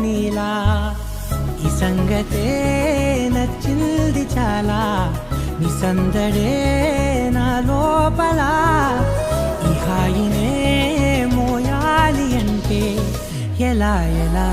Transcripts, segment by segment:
నీలా ఈ సంగతే నచ్చింది చాలా నీ సందడే నా లోపల ఈ హాయినే మోయాలి అంటే ఎలా ఎలా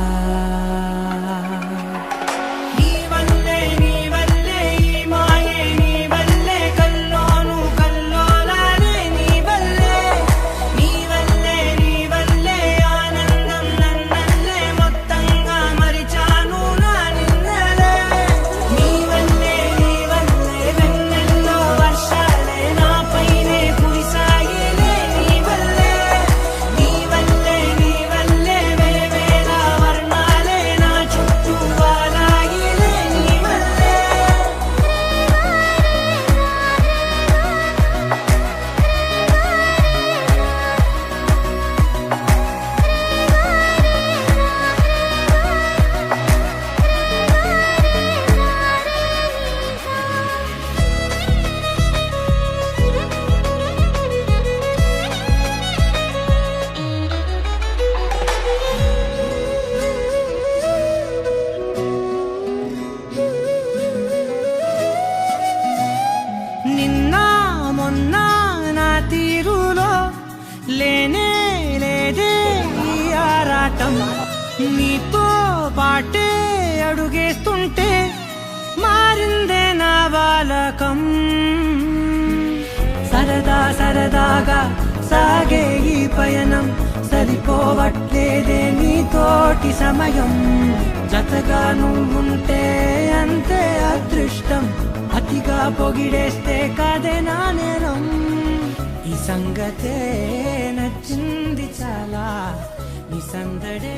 లేనే లేదే ఈ ఆరాటం నీతో పాటే అడుగేస్తుంటే మారిందే నా బాలకం సరదా సరదాగా సాగే ఈ పయనం సరిపోవట్లేదే నీతోటి సమయం జతగా నువ్వుంటే అంతే అదృష్టం అతిగా పొగిడేస్తే కదే నా నేరం ఈ సంగతే నచ్చింది చాలా నీ సందడే